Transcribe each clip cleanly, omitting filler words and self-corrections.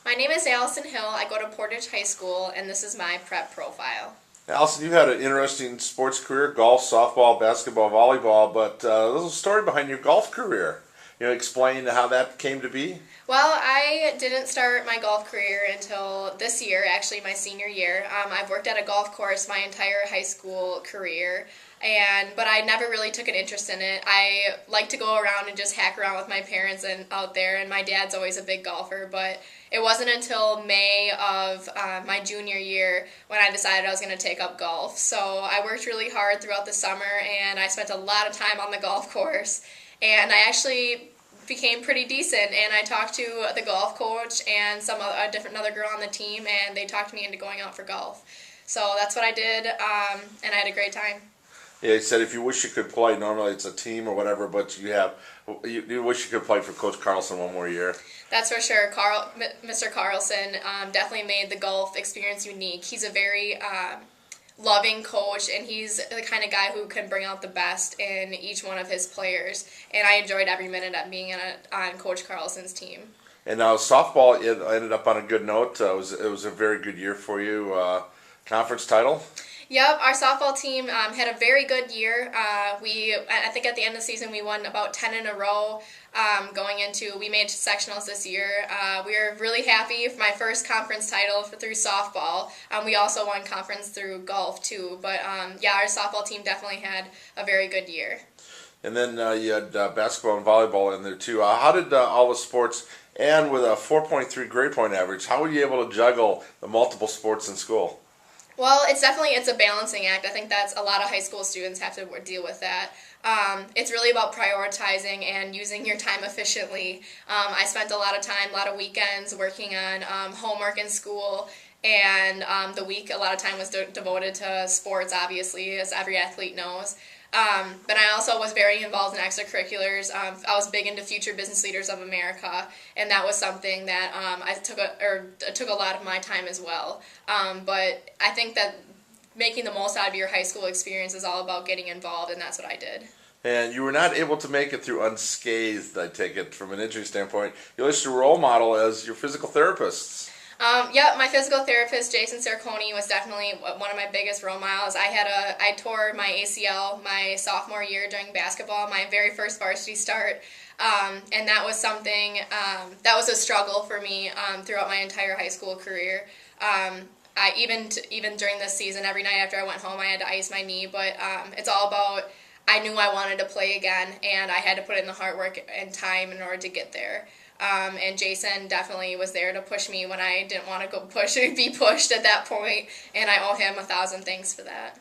My name is Allison Hill. I go to Portage High School, and this is my prep profile. Allison, you had an interesting sports career: golf, softball, basketball, volleyball. But there's a story behind your golf career. Explain how that came to be. Well, I didn't start my golf career until this year, actually my senior year. I've worked at a golf course my entire high school career, but I never really took an interest in it. I like to go around and just hack around with my parents and out there, and my dad's always a big golfer, but it wasn't until May of my junior year when I decided I was going to take up golf. So I worked really hard throughout the summer, and I spent a lot of time on the golf course, and I actually became pretty decent, and I talked to the golf coach and another girl on the team, and they talked me into going out for golf. So that's what I did, and I had a great time. Yeah, he said if you wish you could play, normally it's a team or whatever, but you wish you could play for Coach Carlson one more year. That's for sure. Mr. Carlson definitely made the golf experience unique. He's a very loving coach, and he's the kind of guy who can bring out the best in each one of his players. And I enjoyed every minute of being on Coach Carlson's team. And now softball, it ended up on a good note. It was a very good year for you. Conference title. Yep, our softball team had a very good year. I think at the end of the season we won about 10 in a row. We made sectionals this year. We were really happy for my first conference title through softball. We also won conference through golf too. But yeah, our softball team definitely had a very good year. And then you had basketball and volleyball in there too. How did all the sports, and with a 4.3 grade point average, how were you able to juggle the multiple sports in school? Well, it's a balancing act. I think that's a lot of high school students have to deal with that. It's really about prioritizing and using your time efficiently. I spent a lot of time, a lot of weekends working on homework in school, and the week a lot of time was devoted to sports, obviously, as every athlete knows. But I also was very involved in extracurriculars. I was big into Future Business Leaders of America, and that was something that took a lot of my time as well. But I think that making the most out of your high school experience is all about getting involved, and that's what I did. And you were not able to make it through unscathed, I take it, from an injury standpoint. You listed your role model as your physical therapists. Yep, my physical therapist, Jason Cerconi, was definitely one of my biggest role models. I tore my ACL my sophomore year during basketball, my very first varsity start, and that was something, that was a struggle for me throughout my entire high school career. Even during this season, every night after I went home, I had to ice my knee, but it's all about, I knew I wanted to play again, and I had to put in the hard work and time in order to get there. And Jason definitely was there to push me when I didn't want to be pushed at that point, and I owe him 1,000 thanks for that.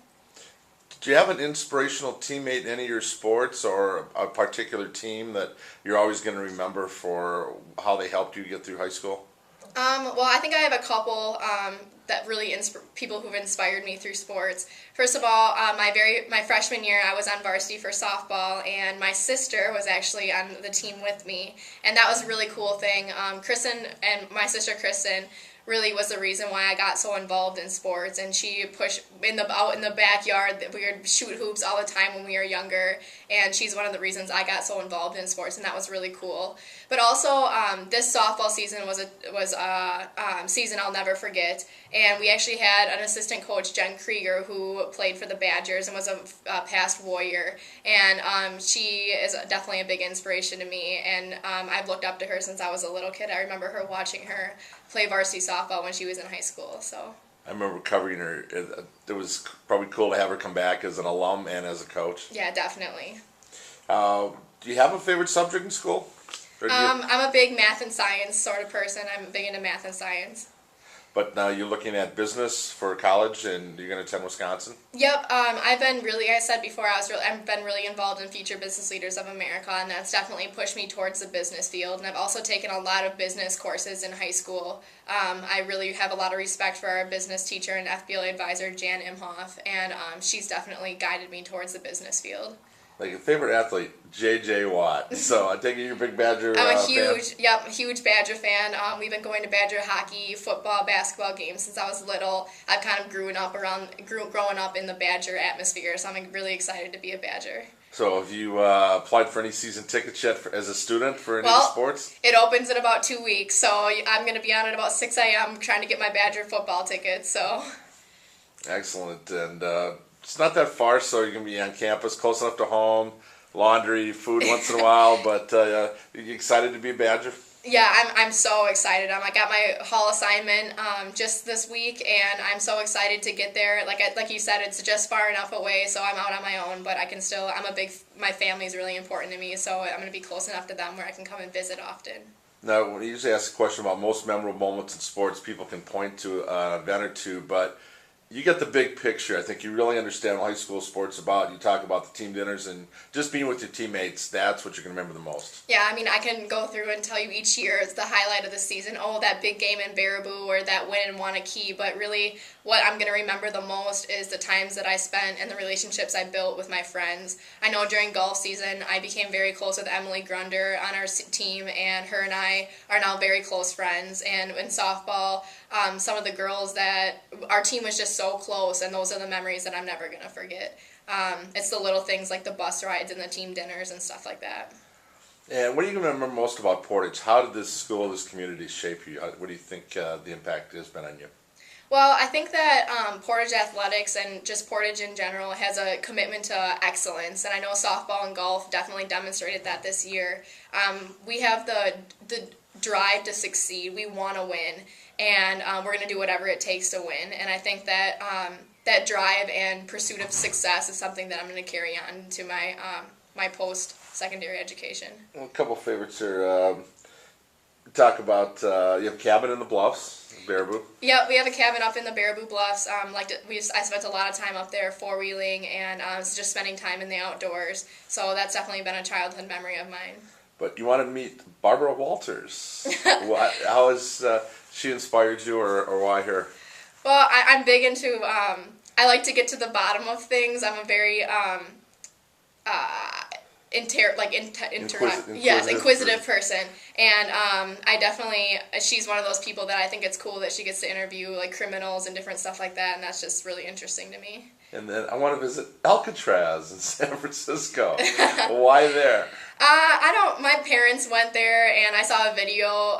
Do you have an inspirational teammate in any of your sports, or a particular team that you're always going to remember for how they helped you get through high school? Well, I think I have a couple that really people who've inspired me through sports. First of all, my freshman year, I was on varsity for softball, and my sister was actually on the team with me, and that was a really cool thing. Kristen and my sister Kristen really was the reason why I got so involved in sports, and she pushed out in the backyard. We would shoot hoops all the time when we were younger, and she's one of the reasons I got so involved in sports, and that was really cool. But also, this softball season was a season I'll never forget, and we actually had an assistant coach, Jen Krieger, who played for the Badgers and was a past Warrior, and she is definitely a big inspiration to me, and I've looked up to her since I was a little kid. I remember her watching her play varsity softball when she was in high school. So I remember covering her. It was probably cool to have her come back as an alum and as a coach. Yeah, definitely. Do you have a favorite subject in school? I'm a big math and science sort of person. I'm big into math and science. But now you're looking at business for college, and you're going to attend Wisconsin? Yep, I've been really, like I said before, I've been really involved in Future Business Leaders of America, and that's definitely pushed me towards the business field. And I've also taken a lot of business courses in high school. I really have a lot of respect for our business teacher and FBLA advisor, Jan Imhoff, and she's definitely guided me towards the business field. Like your favorite athlete, J.J. Watt. So I take it you're a big Badger I'm a fan. huge Badger fan. We've been going to Badger hockey, football, basketball games since I was little. I've kind of growing up in the Badger atmosphere, so I'm really excited to be a Badger. So have you applied for any season tickets yet as a student for any of the Well, sports? it opens in about 2 weeks, so I'm going to be on at about 6 a.m. trying to get my Badger football tickets. So Excellent. And it's not that far, so you can be on campus, close enough to home, laundry, food once in a while, but you excited to be a Badger? yeah, I'm so excited. I got my hall assignment just this week, and I'm so excited to get there. Like you said, it's just far enough away, so I'm out on my own. But I can still. My family is really important to me, so I'm going to be close enough to them where I can come and visit often. Now, when you usually ask a question about most memorable moments in sports, people can point to an event or two, but you get the big picture. I think you really understand what high school sports about. You talk about the team dinners and just being with your teammates. That's what you're going to remember the most. Yeah, I mean, I can go through and tell you each year it's the highlight of the season. Oh, that big game in Baraboo or that win in Wanakee. But really, what I'm going to remember the most is the times that I spent and the relationships I built with my friends. I know during golf season, I became very close with Emily Grunder on our team, and her and I are now very close friends. And in softball, some of the girls that our team was just so close, and those are the memories that I'm never going to forget. It's the little things like the bus rides and the team dinners and stuff like that. And what do you remember most about Portage? How did this school, this community shape you? What do you think the impact has been on you? Well, I think that Portage Athletics and just Portage in general has a commitment to excellence, and I know softball and golf definitely demonstrated that this year. We have the drive to succeed. We want to win, and we're going to do whatever it takes to win. And I think that that drive and pursuit of success is something that I'm going to carry on to my my post-secondary education. Well, a couple favorites here. Talk about you have a cabin in the Bluffs, Baraboo. Yeah, we have a cabin up in the Baraboo Bluffs. I spent a lot of time up there four-wheeling and just spending time in the outdoors. So that's definitely been a childhood memory of mine. But you wanted to meet Barbara Walters. How has she inspired you, or why her? Well, I'm big into. I like to get to the bottom of things. I'm a very inquisitive person, and I definitely. She's one of those people that I think it's cool that she gets to interview like criminals and different stuff like that, and that's just really interesting to me. And then I want to visit Alcatraz in San Francisco. Why there? My parents went there, and I saw a video.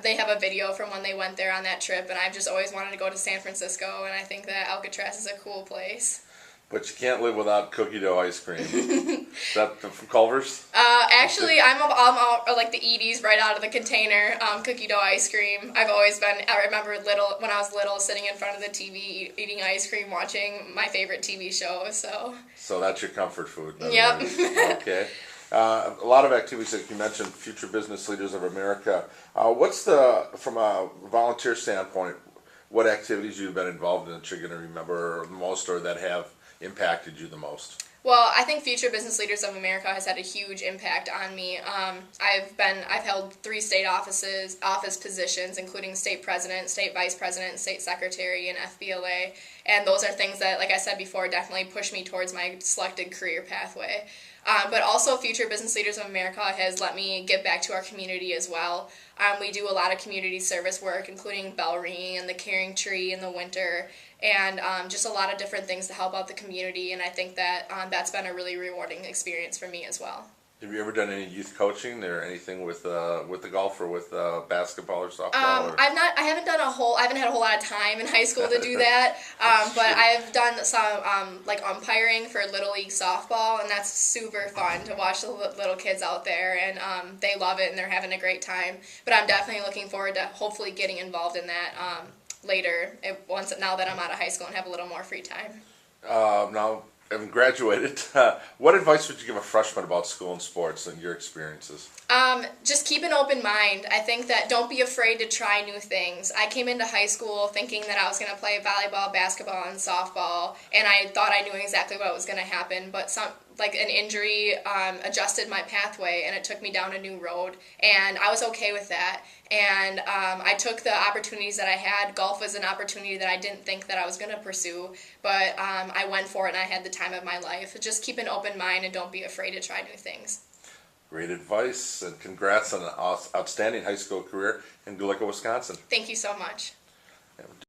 They have a video from when they went there on that trip, and I've just always wanted to go to San Francisco, and I think that Alcatraz is a cool place. But you can't live without cookie dough ice cream. Is that from Culver's? Actually, I'm all like the Edie's right out of the container, cookie dough ice cream. I remember when I was little, sitting in front of the TV, eating ice cream, watching my favorite TV show, so. So that's your comfort food. Yep. Okay. A lot of activities that you mentioned, Future Business Leaders of America. From a volunteer standpoint, what activities you've been involved in that you're going to remember the most or that have impacted you the most? Well, I think Future Business Leaders of America has had a huge impact on me. I've held 3 state office positions, including state president, state vice president, state secretary, and FBLA. And those are things that, like I said before, definitely push me towards my selected career pathway. But also, Future Business Leaders of America has let me give back to our community as well. We do a lot of community service work, including bell ringing and the caring tree in the winter, and just a lot of different things to help out the community. And I think that that's been a really rewarding experience for me as well. Have you ever done any youth coaching or anything with the golf or with basketball or softball? I haven't had a whole lot of time in high school to do that. But I've done some like umpiring for Little League softball, and that's super fun to watch the little kids out there, and they love it and they're having a great time. But I'm definitely looking forward to hopefully getting involved in that later, now that I'm out of high school and have a little more free time. Now, having graduated, what advice would you give a freshman about school and sports and your experiences? Just keep an open mind. I think that don't be afraid to try new things. I came into high school thinking that I was going to play volleyball, basketball, and softball, and I thought I knew exactly what was going to happen, but an injury adjusted my pathway, and it took me down a new road, and I was okay with that. And I took the opportunities that I had. Golf was an opportunity that I didn't think that I was going to pursue, but I went for it, and I had the time of my life. Just keep an open mind and don't be afraid to try new things. Great advice, and congrats on an outstanding high school career, and good luck at Wisconsin. Thank you so much.